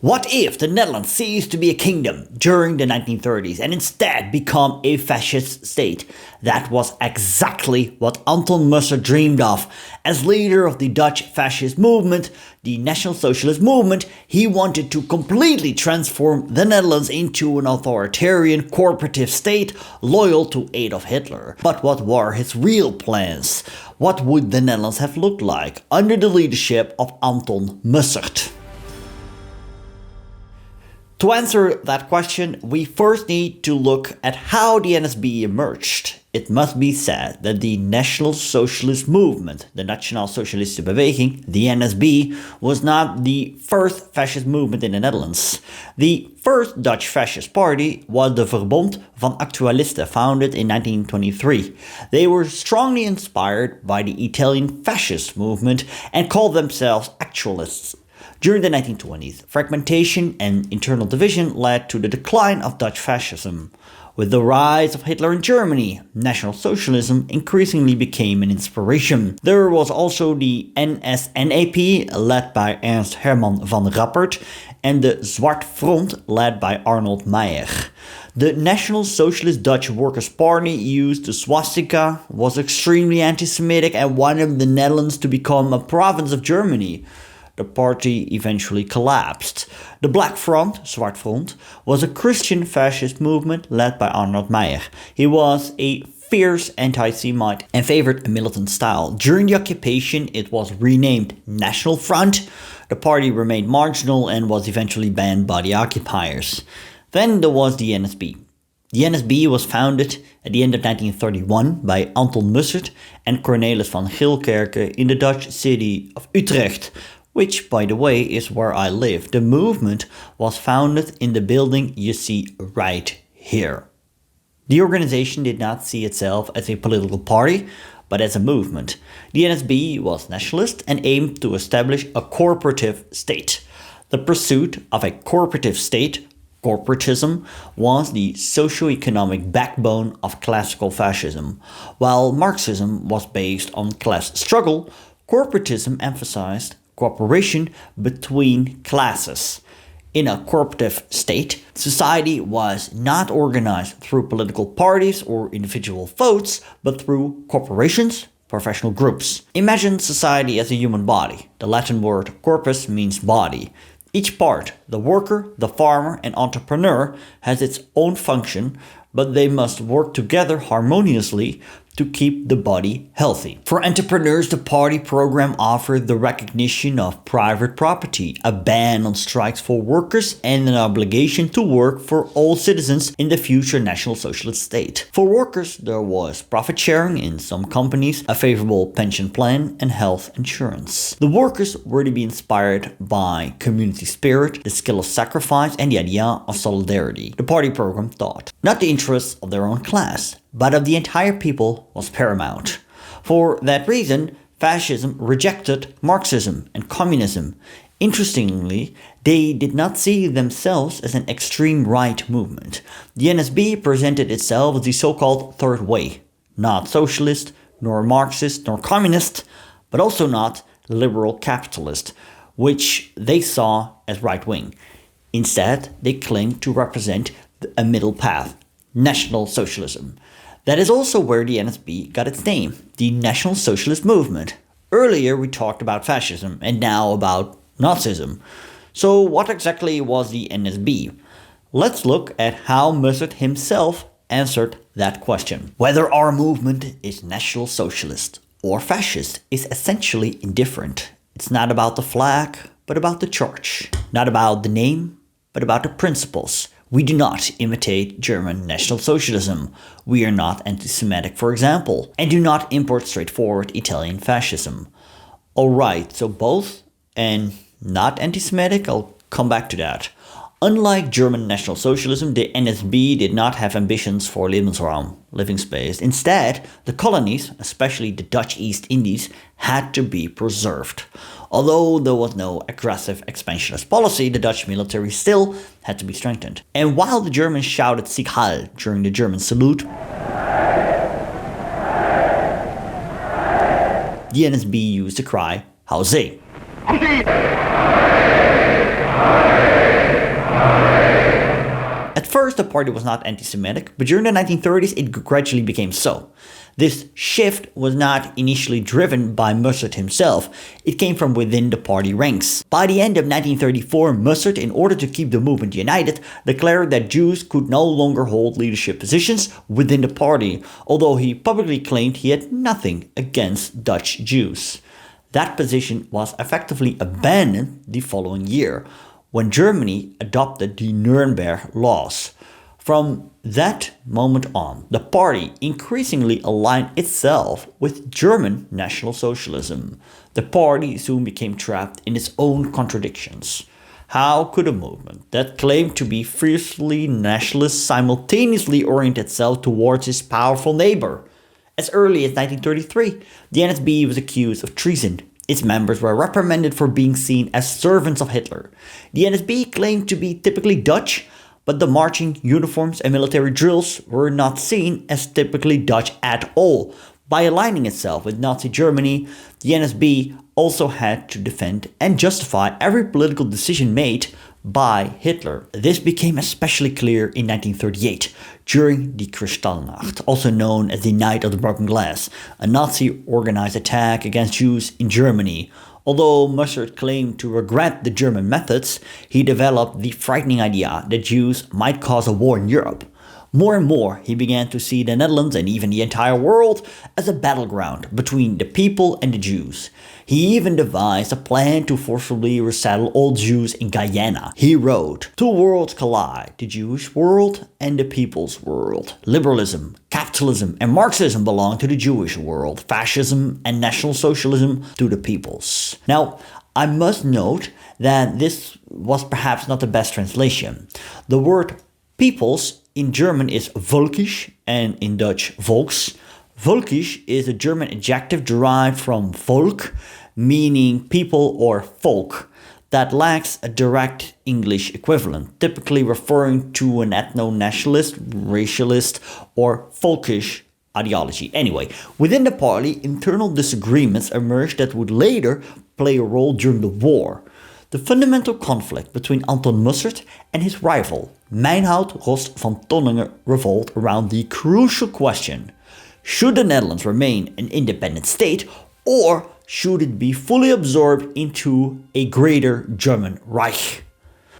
What if the Netherlands ceased to be a kingdom during the 1930s and instead become a fascist state? That was exactly what Anton Mussert dreamed of. As leader of the Dutch fascist movement, the National Socialist Movement, he wanted to completely transform the Netherlands into an authoritarian corporative state loyal to Adolf Hitler. But what were his real plans? What would the Netherlands have looked like under the leadership of Anton Mussert? To answer that question, we first need to look at how the NSB emerged. It must be said that the National Socialist Movement, the National Socialist Beweging, the NSB, was not the first fascist movement in the Netherlands. The first Dutch fascist party was the Verbond van Actualisten, founded in 1923. They were strongly inspired by the Italian fascist movement and called themselves actualists. During the 1920s, fragmentation and internal division led to the decline of Dutch fascism. With the rise of Hitler in Germany, National Socialism increasingly became an inspiration. There was also the NSNAP, led by Ernst Herman van Rappert, and the Zwart Front, led by Arnold Meyer. The National Socialist Dutch Workers' Party used the swastika, was extremely anti-Semitic, and wanted the Netherlands to become a province of Germany. The party eventually collapsed. The Black Front, Zwart Front, was a Christian fascist movement led by Arnold Meyer. He was a fierce anti-Semite and favored a militant style. During the occupation, it was renamed National Front. The party remained marginal and was eventually banned by the occupiers. Then there was the NSB. The NSB was founded at the end of 1931 by Anton Mussert and Cornelis van Gilkerke in the Dutch city of Utrecht, which, by the way, is where I live. The movement was founded in the building you see right here. The organization did not see itself as a political party, but as a movement. The NSB was nationalist and aimed to establish a corporative state. The pursuit of a corporative state, corporatism, was the socio-economic backbone of classical fascism. While Marxism was based on class struggle, corporatism emphasized cooperation between classes. In a corporative state, society was not organized through political parties or individual votes, but through corporations, professional groups. Imagine society as a human body. The Latin word corpus means body. Each part, the worker, the farmer, and entrepreneur, has its own function, but they must work together harmoniously to keep the body healthy. For entrepreneurs, the party program offered the recognition of private property, a ban on strikes for workers, and an obligation to work for all citizens in the future National Socialist state. For workers, there was profit sharing in some companies, a favorable pension plan, and health insurance. The workers were to be inspired by community spirit, the skill of sacrifice, and the idea of solidarity. The party program taught not the interests of their own class, but of the entire people was paramount. For that reason, fascism rejected Marxism and communism. Interestingly, they did not see themselves as an extreme right movement. The NSB presented itself as the so-called third way, not socialist, nor Marxist, nor communist, but also not liberal capitalist, which they saw as right-wing. Instead, they claimed to represent a middle path, National Socialism. That is also where the NSB got its name, the National Socialist Movement. Earlier we talked about fascism and now about Nazism. So what exactly was the NSB? Let's look at how Mussert himself answered that question. Whether our movement is National Socialist or fascist is essentially indifferent. It's not about the flag, but about the church. Not about the name, but about the principles. We do not imitate German National Socialism. We are not anti-Semitic, for example, and do not import straightforward Italian fascism. Alright, so both and not anti-Semitic, I'll come back to that. Unlike German National Socialism, the NSB did not have ambitions for Lebensraum, living space. Instead, the colonies, especially the Dutch East Indies, had to be preserved. Although there was no aggressive expansionist policy, the Dutch military still had to be strengthened. And while the Germans shouted Sieg Heil during the German salute, the NSB used the cry Hau See. first, the party was not anti-Semitic, but during the 1930s, it gradually became so. This shift was not initially driven by Mussert himself, it came from within the party ranks. By the end of 1934, Mussert, in order to keep the movement united, declared that Jews could no longer hold leadership positions within the party, although he publicly claimed he had nothing against Dutch Jews. That position was effectively abandoned the following year, when Germany adopted the Nuremberg laws. From that moment on, the party increasingly aligned itself with German National Socialism. The party soon became trapped in its own contradictions. How could a movement that claimed to be fiercely nationalist simultaneously orient itself towards its powerful neighbor? As early as 1933, the NSB was accused of treason. Its members were reprimanded for being seen as servants of Hitler. The NSB claimed to be typically Dutch, but the marching uniforms and military drills were not seen as typically Dutch at all. By aligning itself with Nazi Germany, the NSB also had to defend and justify every political decision made by Hitler. This became especially clear in 1938, during the Kristallnacht, also known as the Night of the Broken Glass, a Nazi-organized attack against Jews in Germany. Although Mussert claimed to regret the German methods, he developed the frightening idea that Jews might cause a war in Europe. More and more, he began to see the Netherlands and even the entire world as a battleground between the people and the Jews. He even devised a plan to forcibly resettle all Jews in Guyana. He wrote, "Two worlds collide, the Jewish world and the people's world. Liberalism, capitalism, and Marxism belong to the Jewish world, fascism and National Socialism to the people's." Now, I must note that this was perhaps not the best translation. The word peoples in German is volkisch and in Dutch volks. Volkisch is a German adjective derived from volk, meaning people or folk, that lacks a direct English equivalent, typically referring to an ethno-nationalist, racialist, or folkish ideology. Anyway, within the party, internal disagreements emerged that would later play a role during the war. The fundamental conflict between Anton Mussert and his rival, Meinhoud Rost van Tonningen, revolved around the crucial question: should the Netherlands remain an independent state, or should it be fully absorbed into a greater German Reich?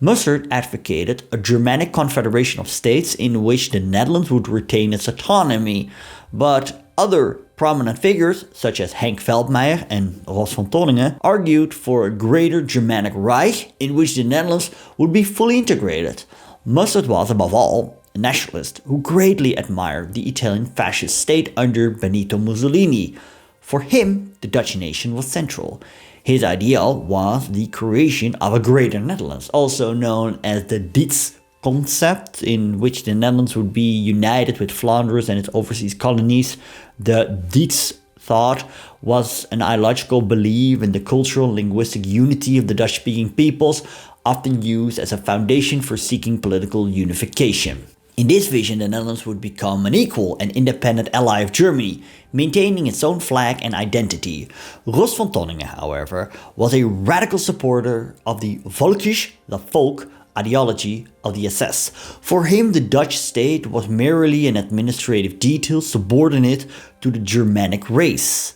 Mussert advocated a Germanic confederation of states in which the Netherlands would retain its autonomy, but other prominent figures, such as Henk Veldmeyer and Rost van Tonningen, argued for a greater Germanic Reich in which the Netherlands would be fully integrated. Mussert was, above all, a nationalist who greatly admired the Italian fascist state under Benito Mussolini. For him, the Dutch nation was central. His ideal was the creation of a greater Netherlands, also known as the Dietz concept, in which the Netherlands would be united with Flanders and its overseas colonies. The Dietz thought was an ideological belief in the cultural and linguistic unity of the Dutch-speaking peoples, often used as a foundation for seeking political unification. In this vision, the Netherlands would become an equal and independent ally of Germany, maintaining its own flag and identity. Rost van Tonningen, however, was a radical supporter of the volkisch, the folk, ideology of the SS. For him, the Dutch state was merely an administrative detail subordinate to the Germanic race.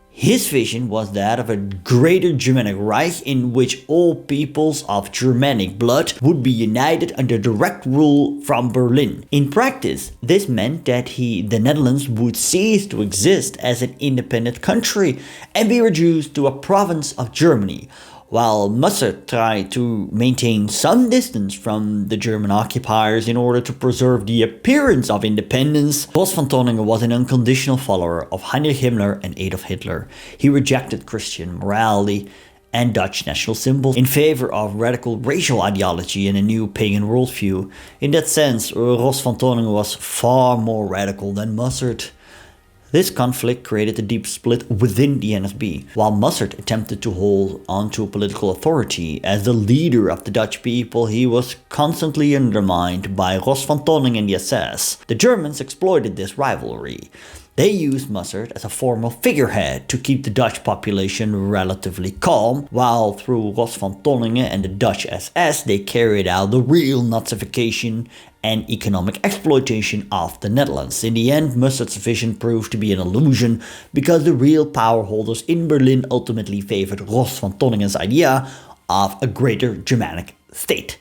His vision was that of a greater Germanic Reich in which all peoples of Germanic blood would be united under direct rule from Berlin. In practice, this meant that the Netherlands would cease to exist as an independent country and be reduced to a province of Germany. While Mussert tried to maintain some distance from the German occupiers in order to preserve the appearance of independence, Rost van Tonningen was an unconditional follower of Heinrich Himmler and Adolf Hitler. He rejected Christian morality and Dutch national symbols in favor of radical racial ideology and a new pagan worldview. In that sense, Rost van Tonningen was far more radical than Mussert. This conflict created a deep split within the NSB. While Mussert attempted to hold onto political authority as the leader of the Dutch people, he was constantly undermined by Rost van Tonningen and the SS. The Germans exploited this rivalry. They used Mussert as a formal figurehead to keep the Dutch population relatively calm, while through Rost van Tonningen and the Dutch SS they carried out the real Nazification and economic exploitation of the Netherlands. In the end, Mussert's vision proved to be an illusion because the real power holders in Berlin ultimately favored Rost van Tonningen's idea of a greater Germanic state.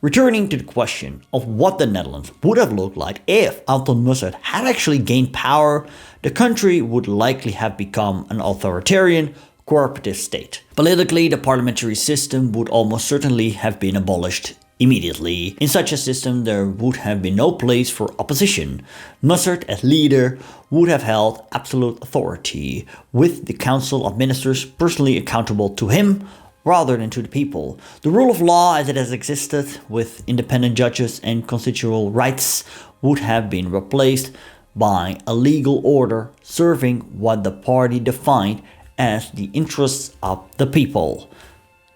Returning to the question of what the Netherlands would have looked like if Anton Mussert had actually gained power, the country would likely have become an authoritarian, cooperative state. Politically, the parliamentary system would almost certainly have been abolished immediately. In such a system, there would have been no place for opposition. Mussert, as leader, would have held absolute authority, with the Council of Ministers personally accountable to him rather than to the people. The rule of law as it has existed, with independent judges and constitutional rights, would have been replaced by a legal order serving what the party defined as the interests of the people.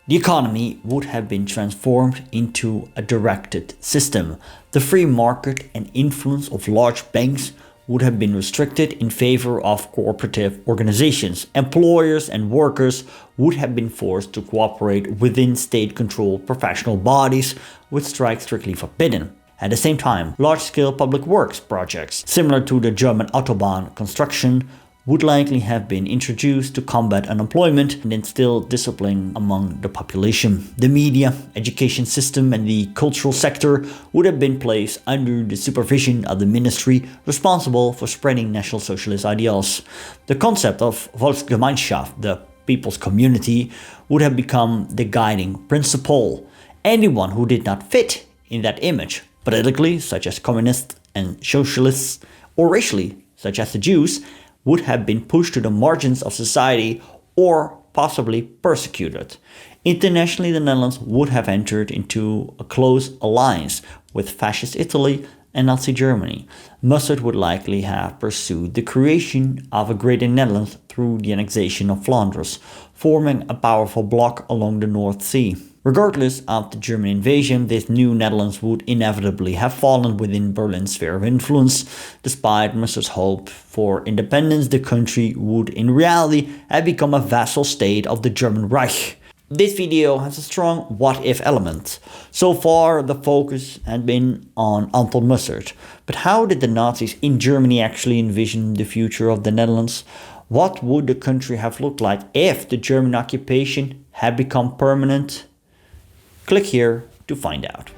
The economy would have been transformed into a directed system. The free market and influence of large banks would have been restricted in favor of cooperative organizations. Employers and workers would have been forced to cooperate within state-controlled professional bodies, with strikes strictly forbidden. At the same time, large-scale public works projects, similar to the German Autobahn construction, would likely have been introduced to combat unemployment and instill discipline among the population. The media, education system and the cultural sector would have been placed under the supervision of the ministry responsible for spreading National Socialist ideals. The concept of Volksgemeinschaft, the people's community, would have become the guiding principle. Anyone who did not fit in that image, politically, such as communists and socialists, or racially, such as the Jews, would have been pushed to the margins of society or possibly persecuted. Internationally, the Netherlands would have entered into a close alliance with fascist Italy and Nazi Germany. Mussert would likely have pursued the creation of a greater Netherlands through the annexation of Flanders, forming a powerful bloc along the North Sea. Regardless of the German invasion, this new Netherlands would inevitably have fallen within Berlin's sphere of influence. Despite Mussert's hope for independence, the country would in reality have become a vassal state of the German Reich. This video has a strong what-if element. So far, the focus had been on Anton Mussert. But how did the Nazis in Germany actually envision the future of the Netherlands? What would the country have looked like if the German occupation had become permanent? Click here to find out.